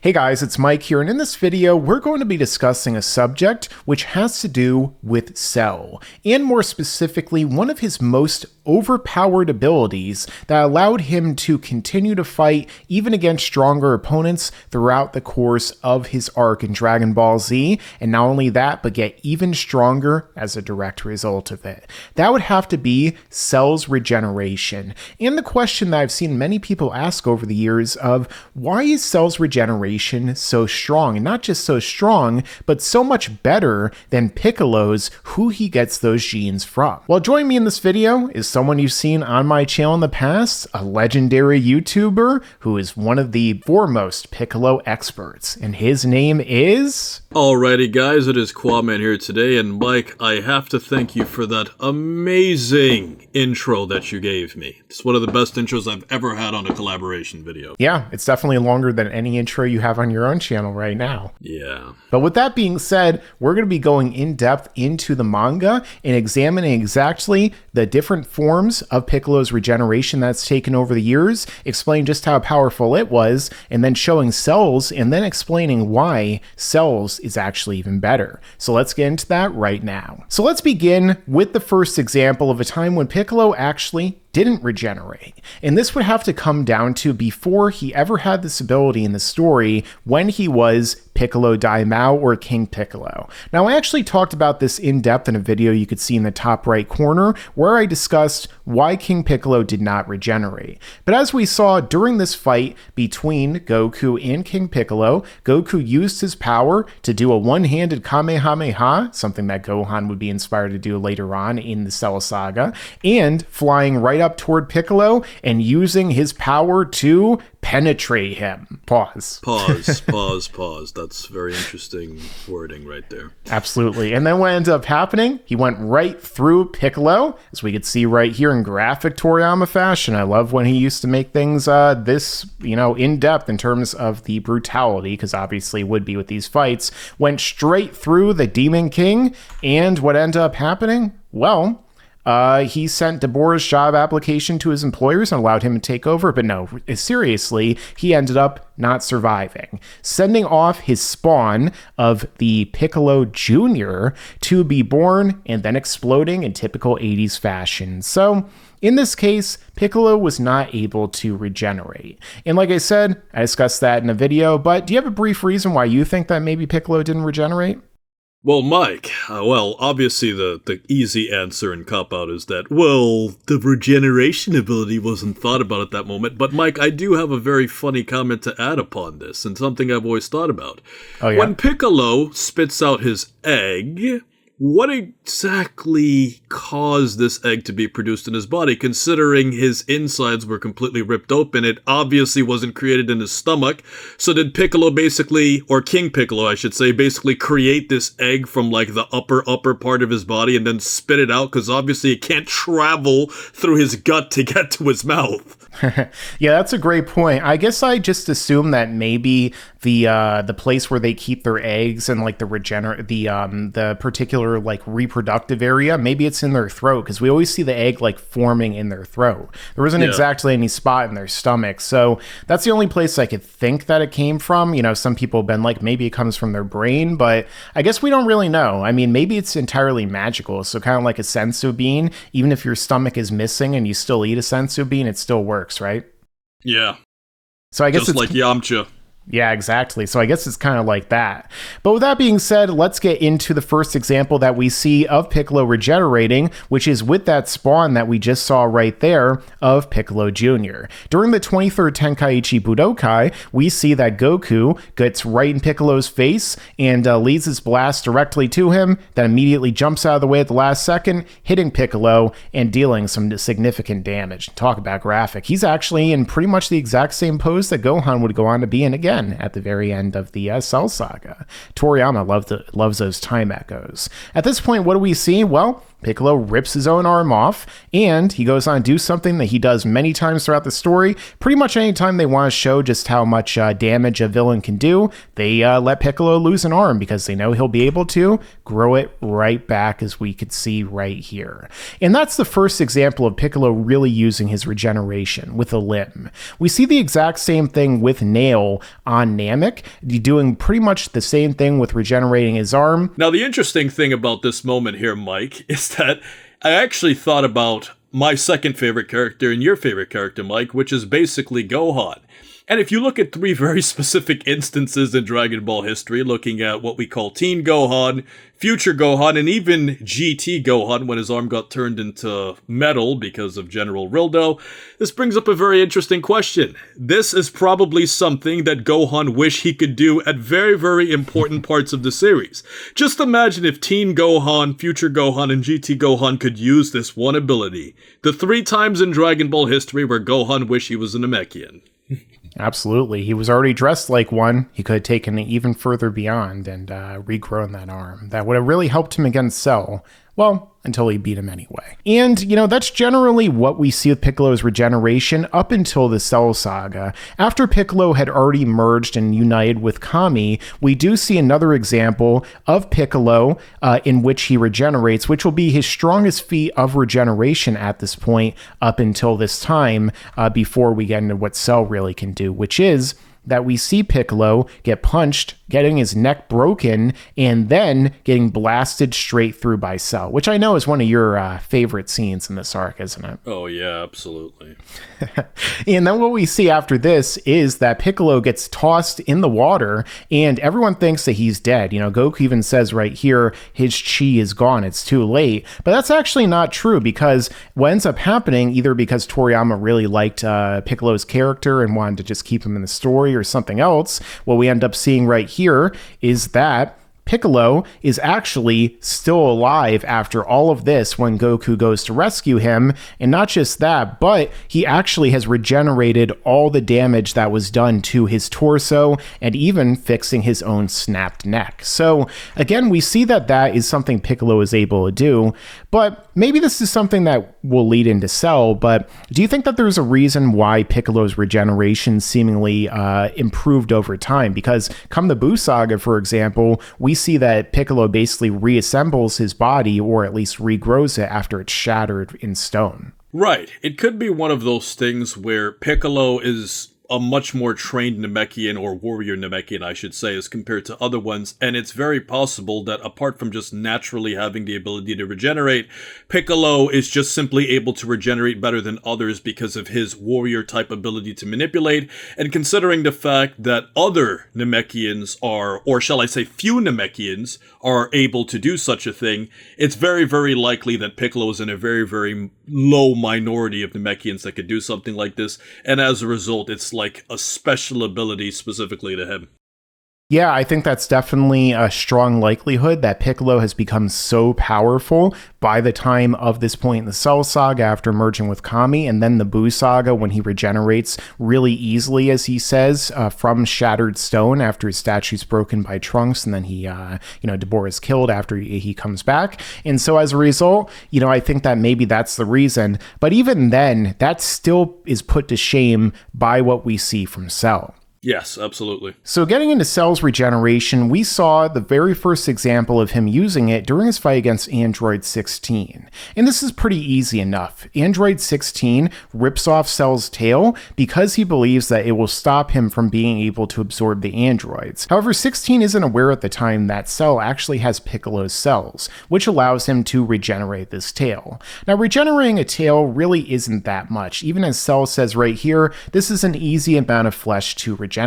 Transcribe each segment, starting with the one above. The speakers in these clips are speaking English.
Hey guys, it's Mike here, and in this video, we're going to be discussing a subject which has to do with Cell, and more specifically, one of his most overpowered abilities that allowed him to continue to fight even against stronger opponents throughout the course of his arc in Dragon Ball Z, and not only that, but get even stronger as a direct result of it. That would have to be Cell's regeneration, and the question that I've seen many people ask over the years of why is Cell's regeneration so strong, and not just so strong, but so much better than Piccolo's, who he gets those genes from. Well, joining me in this video is someone you've seen on my channel in the past, a legendary YouTuber who is one of the foremost Piccolo experts, and his name is... Alrighty guys, it is Quaman here today, and Mike, I have to thank you for that amazing intro that you gave me. It's one of the best intros I've ever had on a collaboration video. Yeah, it's definitely longer than any intro you have on your own channel right now. Yeah. But with that being said, we're going to be going in depth into the manga and examining exactly the different forms of Piccolo's regeneration that's taken over the years, explain just how powerful it was, and then showing Cell's, and then explaining why Cell's is actually even better. So let's get into that right now. So let's begin with the first example of a time when Piccolo actually didn't regenerate. And this would have to come down to before he ever had this ability in the story, when he was Piccolo Daimao or King Piccolo. Now, I actually talked about this in depth in a video you could see in the top right corner where I discussed why King Piccolo did not regenerate. But as we saw during this fight between Goku and King Piccolo, Goku used his power to do a one-handed Kamehameha, something that Gohan would be inspired to do later on in the Cell Saga, and flying right up toward Piccolo and using his power to penetrate him. Pause. Pause. That's very interesting wording right there. Absolutely. And then what ended up happening, he went right through Piccolo, as we could see right here in graphic Toriyama fashion. I love when he used to make things this, in depth in terms of the brutality, because obviously it would be with these fights. Went straight through the Demon King, and what ended up happening? Well, he sent Deborah's job application to his employers and allowed him to take over, but no, seriously, he ended up not surviving, sending off his spawn of the Piccolo Jr. to be born and then exploding in typical 80s fashion. So, in this case, Piccolo was not able to regenerate. And like I said, I discussed that in a video, but do you have a brief reason why you think that maybe Piccolo didn't regenerate? Well, Mike, obviously the easy answer and cop-out is that, the regeneration ability wasn't thought about at that moment. But, Mike, I do have a very funny comment to add upon this, and something I've always thought about. Oh, yeah? When Piccolo spits out his egg, what exactly caused this egg to be produced in his body, considering his insides were completely ripped open? It obviously wasn't created in his stomach. So did Piccolo basically, or King Piccolo, I should say, basically create this egg from like the upper part of his body and then spit it out? Because obviously it can't travel through his gut to get to his mouth. Yeah, that's a great point. I guess I just assume that maybe the place where they keep their eggs and like the particular like reproductive area, maybe it's in their throat, because we always see the egg like forming in their throat. There wasn't exactly any spot in their stomach, so that's the only place I could think that it came from. Some people have been like maybe it comes from their brain, but I guess we don't really know. I mean, maybe it's entirely magical, so kind of like a senzu bean. Even if your stomach is missing and you still eat a senzu bean, it still works, right? Yeah. So I guess just like Yamcha. Yeah, exactly. So I guess it's kind of like that. But with that being said, let's get into the first example that we see of Piccolo regenerating, which is with that spawn that we just saw right there of Piccolo Jr. During the 23rd Tenkaichi Budokai, we see that Goku gets right in Piccolo's face and leads his blast directly to him, then immediately jumps out of the way at the last second, hitting Piccolo and dealing some significant damage. Talk about graphic. He's actually in pretty much the exact same pose that Gohan would go on to be in again at the very end of the Cell Saga. Toriyama loves those time echoes. At this point, what do we see? Well, Piccolo rips his own arm off, and he goes on to do something that he does many times throughout the story. Pretty much anytime they want to show just how much damage a villain can do, they let Piccolo lose an arm because they know he'll be able to grow it right back, as we could see right here. And that's the first example of Piccolo really using his regeneration with a limb. We see the exact same thing with Nail on Namek, doing pretty much the same thing with regenerating his arm. Now, the interesting thing about this moment here, Mike, is that I actually thought about my second favorite character and your favorite character, Mike, which is basically Gohan. And if you look at three very specific instances in Dragon Ball history, looking at what we call Teen Gohan, Future Gohan, and even GT Gohan when his arm got turned into metal because of General Rildo, this brings up a very interesting question. This is probably something that Gohan wished he could do at very, very important parts of the series. Just imagine if Teen Gohan, Future Gohan, and GT Gohan could use this one ability. The 3 times in Dragon Ball history where Gohan wished he was a Namekian. Absolutely. He was already dressed like one. He could have taken it even further beyond and regrown that arm. That would have really helped him against Cell. Well, until he beat him anyway. And, that's generally what we see with Piccolo's regeneration up until the Cell Saga. After Piccolo had already merged and united with Kami, we do see another example of Piccolo in which he regenerates, which will be his strongest feat of regeneration at this point up until this time before we get into what Cell really can do, which is that we see Piccolo get punched, getting his neck broken, and then getting blasted straight through by Cell, which I know is one of your favorite scenes in this arc, isn't it? Oh, yeah, absolutely. And then what we see after this is that Piccolo gets tossed in the water, and everyone thinks that he's dead. Goku even says right here, his chi is gone, it's too late. But that's actually not true, because what ends up happening, either because Toriyama really liked Piccolo's character and wanted to just keep him in the story or something else, what we end up seeing right here is that Piccolo is actually still alive after all of this when Goku goes to rescue him. And not just that, but he actually has regenerated all the damage that was done to his torso and even fixing his own snapped neck. So again, we see that that is something Piccolo is able to do, but maybe this is something that will lead into Cell. But do you think that there's a reason why Piccolo's regeneration seemingly improved over time? Because come the Buu Saga, for example, we see that Piccolo basically reassembles his body, or at least regrows it after it's shattered in stone. Right. It could be one of those things where Piccolo is a much more trained Namekian, or warrior Namekian, I should say, as compared to other ones, and it's very possible that apart from just naturally having the ability to regenerate, Piccolo is just simply able to regenerate better than others because of his warrior-type ability to manipulate, and considering the fact that other Namekians are, or shall I say few Namekians, are able to do such a thing, it's very, very likely that Piccolo is in a very, very low minority of Namekians that could do something like this, and as a result, it's like a special ability specifically to him. Yeah, I think that's definitely a strong likelihood that Piccolo has become so powerful by the time of this point in the Cell Saga after merging with Kami, and then the Buu Saga when he regenerates really easily, as he says, from shattered stone after his statue's broken by Trunks, and then he, Dabura is killed after he comes back. And so as a result, I think that maybe that's the reason. But even then, that still is put to shame by what we see from Cell. Yes, absolutely. So getting into Cell's regeneration, we saw the very first example of him using it during his fight against Android 16. And this is pretty easy enough. Android 16 rips off Cell's tail because he believes that it will stop him from being able to absorb the androids. However, 16 isn't aware at the time that Cell actually has Piccolo's cells, which allows him to regenerate this tail. Now, regenerating a tail really isn't that much. Even as Cell says right here, this is an easy amount of flesh to regenerate.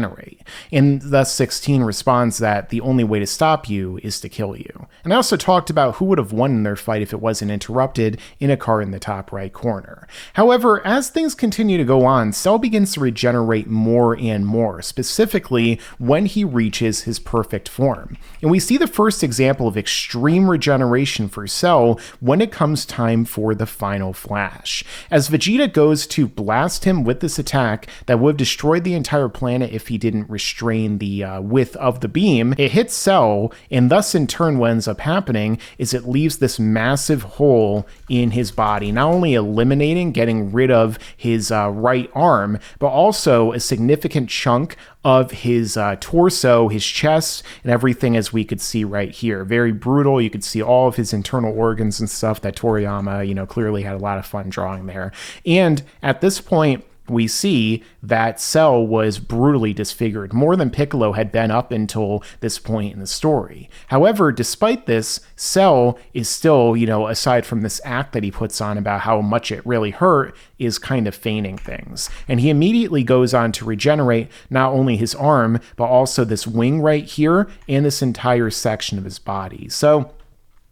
And thus 16 responds that the only way to stop you is to kill you. And I also talked about who would have won in their fight if it wasn't interrupted in a card in the top right corner. However, as things continue to go on, Cell begins to regenerate more and more, specifically when he reaches his perfect form. And we see the first example of extreme regeneration for Cell when it comes time for the final flash. As Vegeta goes to blast him with this attack that would have destroyed the entire planet if he didn't restrain the width of the beam. It hits Cell, and thus in turn what ends up happening is it leaves this massive hole in his body, not only eliminating, getting rid of his right arm, but also a significant chunk of his torso, his chest, and everything, as we could see right here. Very brutal. You could see all of his internal organs and stuff that Toriyama, clearly had a lot of fun drawing there. And at this point, we see that Cell was brutally disfigured, more than Piccolo had been up until this point in the story. However, despite this, Cell is still, aside from this act that he puts on about how much it really hurt, is kind of feigning things. And he immediately goes on to regenerate not only his arm, but also this wing right here and this entire section of his body. So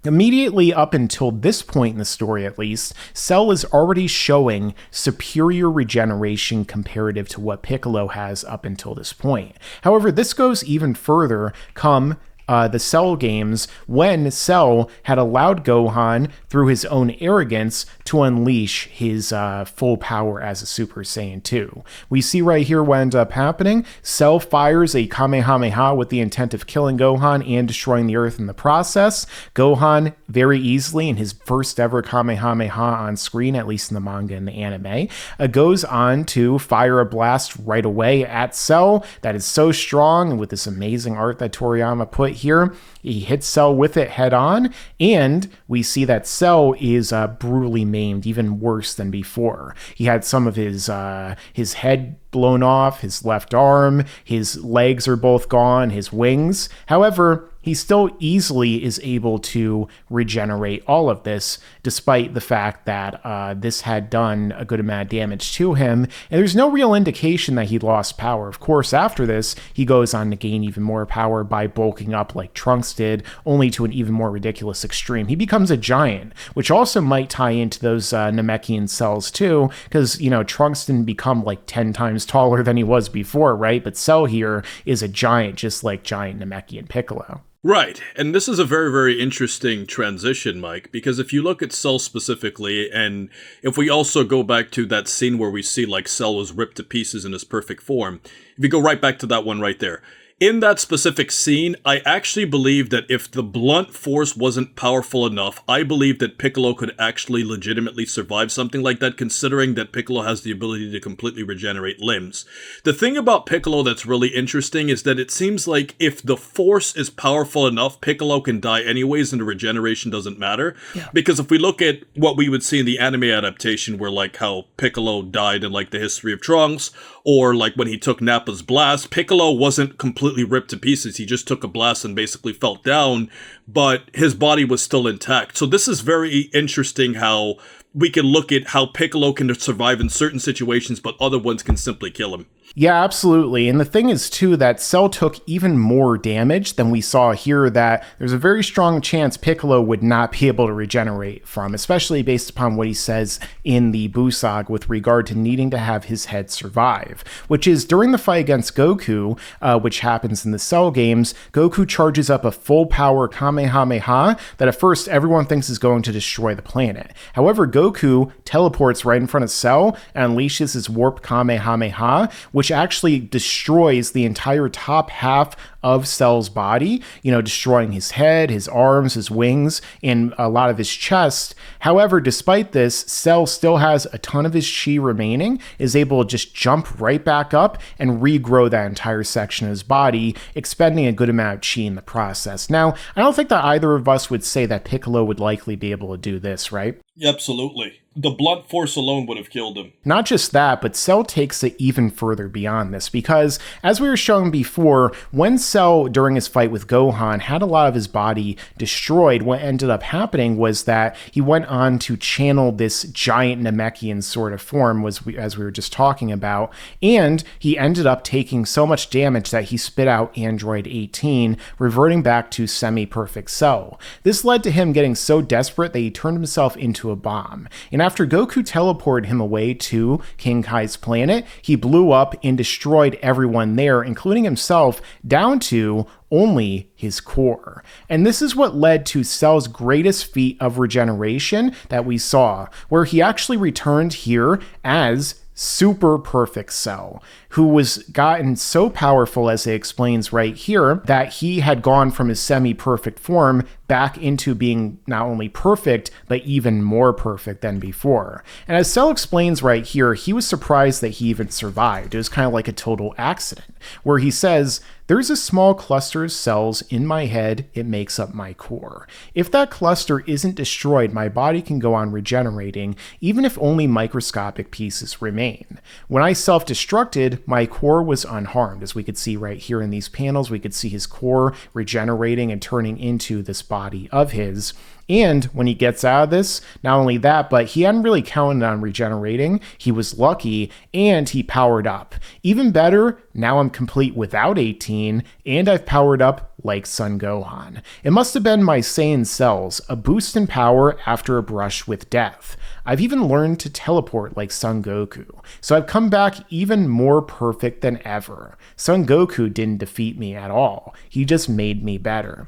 immediately up until this point in the story, at least, Cell is already showing superior regeneration comparative to what Piccolo has up until this point. However, this goes even further come the Cell games, when Cell had allowed Gohan, through his own arrogance, to unleash his full power as a Super Saiyan 2. We see right here what ends up happening. Cell fires a Kamehameha with the intent of killing Gohan and destroying the Earth in the process. Gohan, very easily, in his first ever Kamehameha on screen, at least in the manga and the anime, goes on to fire a blast right away at Cell that is so strong, and with this amazing art that Toriyama put here, he hits Cell with it head on, and we see that Cell is brutally maimed, even worse than before. He had some of his head blown off, his left arm, his legs are both gone, his wings. However, he still easily is able to regenerate all of this, despite the fact that this had done a good amount of damage to him, and there's no real indication that he lost power. Of course, after this, he goes on to gain even more power by bulking up like Trunks did, only to an even more ridiculous extreme. He becomes a giant, which also might tie into those Namekian cells too, because, Trunks didn't become like 10 times taller than he was before, right? But Cell here is a giant, just like giant Namekian Piccolo. Right, and this is a very, very interesting transition, Mike, because if you look at Cell specifically, and if we also go back to that scene where we see like Cell was ripped to pieces in his perfect form, if you go right back to that one right there, in that specific scene, I actually believe that if the blunt force wasn't powerful enough, I believe that Piccolo could actually legitimately survive something like that, considering that Piccolo has the ability to completely regenerate limbs. The thing about Piccolo that's really interesting is that it seems like if the force is powerful enough, Piccolo can die anyways and the regeneration doesn't matter. Yeah. Because if we look at what we would see in the anime adaptation, where like how Piccolo died in like the history of Trunks, or like when he took Nappa's blast, Piccolo wasn't completely ripped to pieces. He just took a blast and basically fell down, but his body was still intact. So this is very interesting how we can look at how Piccolo can survive in certain situations, but other ones can simply kill him. Yeah, absolutely. And the thing is, too, that Cell took even more damage than we saw here, that there's a very strong chance Piccolo would not be able to regenerate from, especially based upon what he says in the Busag with regard to needing to have his head survive, which is during the fight against Goku, which happens in the Cell games. Goku charges up a full power Kamehameha that at first everyone thinks is going to destroy the planet. However, Goku teleports right in front of Cell and unleashes his warp Kamehameha, which actually destroys the entire top half of Cell's body, destroying his head, his arms, his wings, and a lot of his chest. However, despite this, Cell still has a ton of his chi remaining, is able to just jump right back up and regrow that entire section of his body, expending a good amount of chi in the process. Now, I don't think that either of us would say that Piccolo would likely be able to do this, right? Absolutely. The blunt force alone would have killed him. Not just that, but Cell takes it even further beyond this, because as we were showing before, when Cell, during his fight with Gohan, had a lot of his body destroyed, what ended up happening was that he went on to channel this giant Namekian sort of form, as we were just talking about, and he ended up taking so much damage that he spit out Android 18, reverting back to semi-perfect Cell. This led to him getting so desperate that he turned himself into a bomb. And after Goku teleported him away to King Kai's planet, he blew up and destroyed everyone there, including himself, down to only his core. And this is what led to Cell's greatest feat of regeneration that we saw, where he actually returned here as super perfect Cell, who was gotten so powerful, as it explains right here, that he had gone from his semi-perfect form back into being not only perfect, but even more perfect than before. And as Cell explains right here, he was surprised that he even survived. It was kind of like a total accident, where he says, "There's a small cluster of cells in my head. It makes up my core. If that cluster isn't destroyed, my body can go on regenerating, even if only microscopic pieces remain. When I self-destructed, my core was unharmed." As we could see right here in these panels, we could see his core regenerating and turning into this body of his. And when he gets out of this, not only that, but he hadn't really counted on regenerating. He was lucky, and he powered up. Even better, now I'm complete without 18, and I've powered up like Son Gohan. It must have been my Saiyan cells, a boost in power after a brush with death. I've even learned to teleport like Son Goku. So I've come back even more perfect than ever. Son Goku didn't defeat me at all. He just made me better.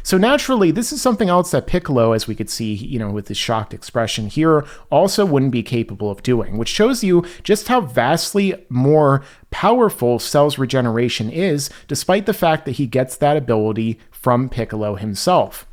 So naturally, this is something else that Piccolo, as we could see, with his shocked expression here, also wouldn't be capable of doing, which shows you just how vastly more powerful Cell's regeneration is, despite the fact that he gets that ability from Piccolo himself.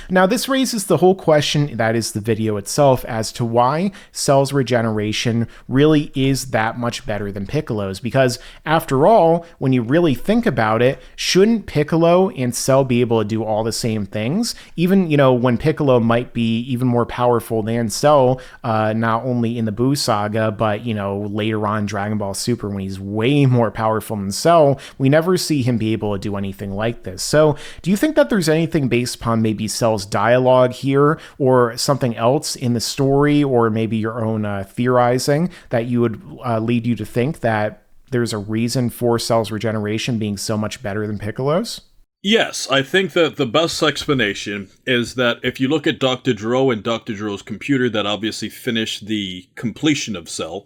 Now, this raises the whole question that is the video itself as to why Cell's regeneration really is that much better than Piccolo's, because after all, when you really think about it, shouldn't Piccolo and Cell be able to do all the same things? Even, when Piccolo might be even more powerful than Cell, not only in the Buu saga, but, later on Dragon Ball Super when he's way more powerful than Cell, we never see him be able to do anything like this. So, do you think that there's anything based upon maybe Cell's dialogue here or something else in the story, or maybe your own theorizing that you would lead you to think that there's a reason for Cell's regeneration being so much better than Piccolo's? Yes, I think that the best explanation is that if you look at Dr. Gero and Dr. Gero's computer that obviously finished the completion of Cell,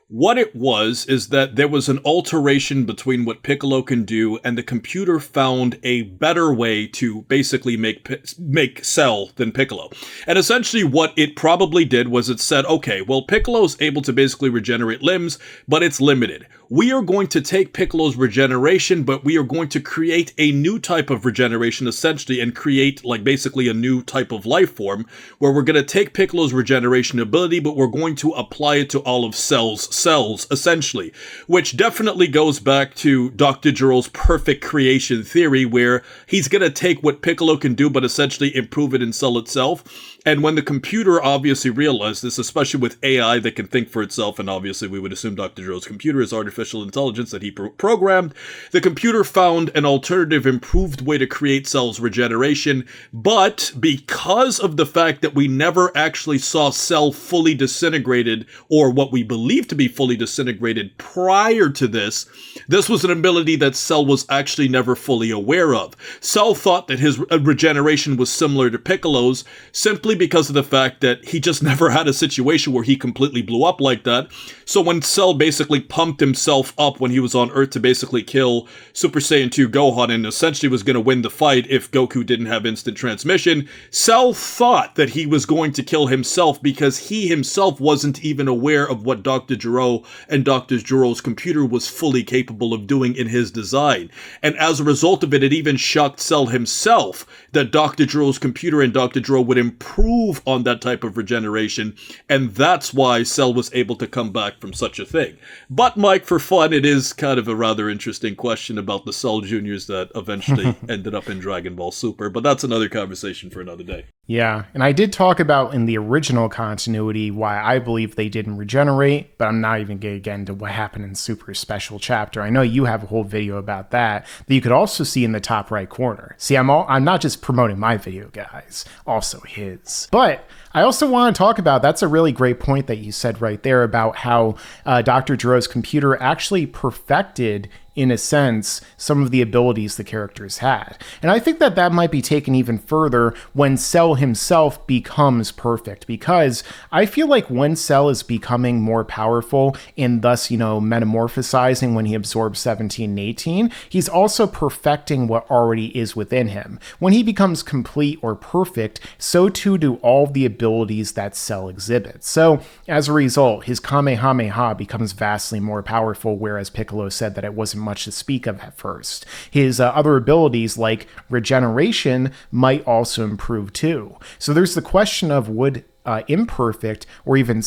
what it was is that there was an alteration between what Piccolo can do, and the computer found a better way to basically make Cell than Piccolo. And essentially what it probably did was it said, okay, well, Piccolo's able to basically regenerate limbs, but it's limited. We are going to take Piccolo's regeneration, but we are going to create a new type of regeneration, essentially, and create, basically a new type of life form, where we're going to take Piccolo's regeneration ability, but we're going to apply it to all of Cell's cells, essentially, which definitely goes back to Dr. Gero's perfect creation theory, where he's going to take what Piccolo can do, but essentially improve it in Cell itself. And when the computer obviously realized this, especially with AI that can think for itself, and obviously we would assume Dr. Gero's computer is artificial intelligence that he programmed, the computer found an alternative, improved way to create Cell's regeneration. But because of the fact that we never actually saw Cell fully disintegrated, or what we believe to be fully disintegrated prior to this, this was an ability that Cell was actually never fully aware of. Cell thought that his regeneration was similar to Piccolo's, simply because of the fact that he just never had a situation where he completely blew up like that. So when Cell basically pumped himself up when he was on Earth to basically kill Super Saiyan 2 Gohan and essentially was going to win the fight if Goku didn't have instant transmission, Cell thought that he was going to kill himself because he himself wasn't even aware of what Dr. Gero and Dr. Gero's computer was fully capable of doing in his design. And as a result of it, it even shocked Cell himself that Dr. Gero's computer and Dr. Gero would improve on that type of regeneration, and that's why Cell was able to come back from such a thing. But Mike, for fun, it is kind of a rather interesting question about the Cell Juniors that eventually ended up in Dragon Ball Super, but that's another conversation for another day. Yeah, and I did talk about in the original continuity why I believe they didn't regenerate, but I'm not even going to get into what happened in Super Special Chapter. I know you have a whole video about that you could also see in the top right corner. See, I'm not just promoting my video, guys, also his. But I also want to talk about, that's a really great point that you said right there about how Dr. Gero's computer actually perfected in a sense, some of the abilities the characters had. And I think that that might be taken even further when Cell himself becomes perfect, because I feel like when Cell is becoming more powerful and thus, metamorphosizing when he absorbs 17 and 18, he's also perfecting what already is within him. When he becomes complete or perfect, so too do all the abilities that Cell exhibits. So as a result, his Kamehameha becomes vastly more powerful, whereas Piccolo said that it wasn't much to speak of at first. His other abilities like Regeneration might also improve too. So there's the question of would imperfect or even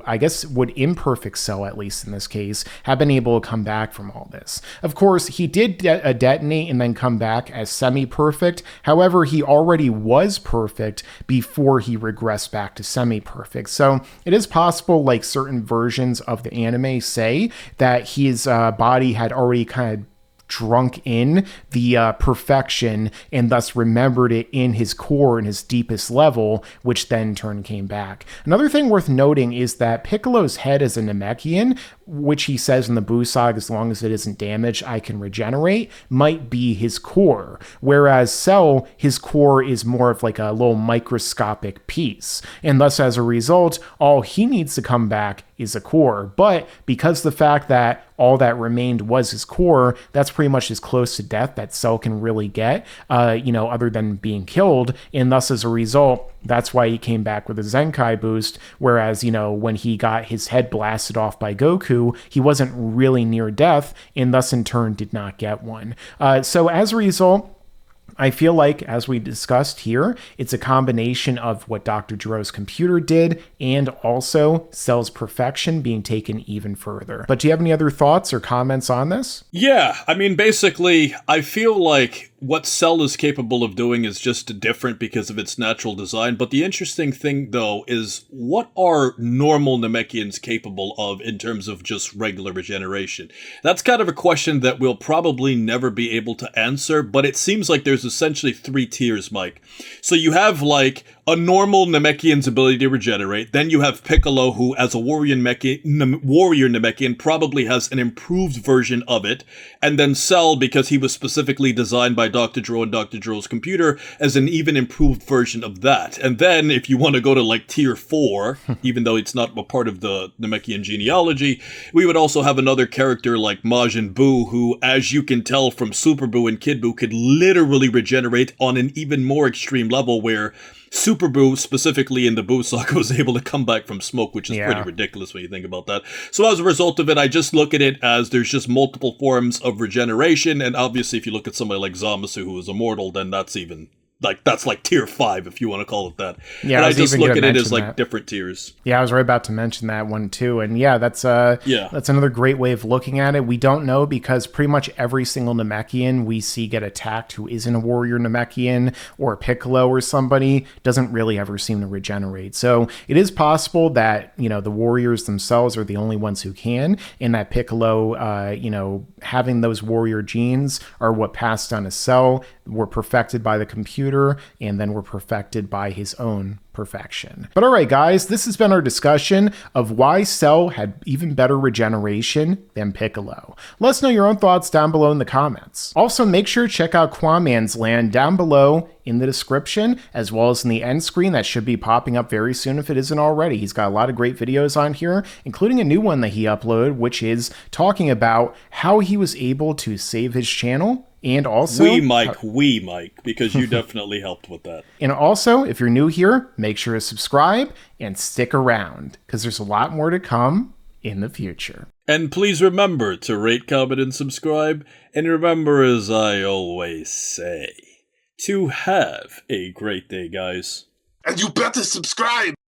I guess would imperfect Cell, at least in this case, have been able to come back from all this. Of course, he did detonate and then come back as semi-perfect. However, he already was perfect before he regressed back to semi-perfect. So it is possible, like certain versions of the anime say, that his body had already kind of drunk in the perfection and thus remembered it in his core, in his deepest level, which then in turn came back. Another thing worth noting is that Piccolo's head as a Namekian, which he says in the Busag, as long as it isn't damaged, I can regenerate, might be his core. Whereas Cell, his core is more of like a little microscopic piece. And thus, as a result, all he needs to come back is a core. But because the fact that all that remained was his core, that's pretty much as close to death that Cell can really get, other than being killed. And thus, as a result, that's why he came back with a Zenkai boost, whereas, when he got his head blasted off by Goku, he wasn't really near death, and thus in turn did not get one. So as a result, I feel like, as we discussed here, it's a combination of what Dr. Jiro's computer did and also Cell's perfection being taken even further. But do you have any other thoughts or comments on this? Yeah, basically, I feel like what Cell is capable of doing is just different because of its natural design. But the interesting thing, though, is what are normal Namekians capable of in terms of just regular regeneration? That's kind of a question that we'll probably never be able to answer, but it seems like there's essentially 3 tiers, Mike. So you have, like, a normal Namekian's ability to regenerate. Then you have Piccolo, who, as a warrior Namekian, probably has an improved version of it. And then Cell, because he was specifically designed by Dr. Jiro and Dr. Jiro's computer, as an even improved version of that. And then, if you want to go to, like, tier 4, even though it's not a part of the Namekian genealogy, we would also have another character like Majin Buu, who, as you can tell from Super Buu and Kid Buu, could literally regenerate on an even more extreme level, where Super Buu, specifically in the Buu saga, was able to come back from smoke, which is pretty ridiculous when you think about that. So as a result of it, I just look at it as there's just multiple forms of regeneration, and obviously if you look at somebody like Zamasu, who is immortal, then that's even... that's like tier 5, if you want to call it that. Yeah, and I just look at it as like different tiers. Yeah, I was right about to mention that one too. And yeah, that's another great way of looking at it. We don't know because pretty much every single Namekian we see get attacked who isn't a warrior Namekian or Piccolo or somebody doesn't really ever seem to regenerate. So it is possible that, the warriors themselves are the only ones who can, and that Piccolo, having those warrior genes are what passed on to Cell, were perfected by the computer, and then were perfected by his own perfection. But all right, guys, this has been our discussion of why Cell had even better regeneration than Piccolo. Let us know your own thoughts down below in the comments. Also, make sure to check out Quaman's Land down below in the description, as well as in the end screen that should be popping up very soon if it isn't already. He's got a lot of great videos on here, including a new one that he uploaded, which is talking about how he was able to save his channel. And also... We, Mike, because you definitely helped with that. And also, if you're new here, make sure to subscribe and stick around, because there's a lot more to come in the future. And please remember to rate, comment, and subscribe. And remember, as I always say, to have a great day, guys. And you better subscribe!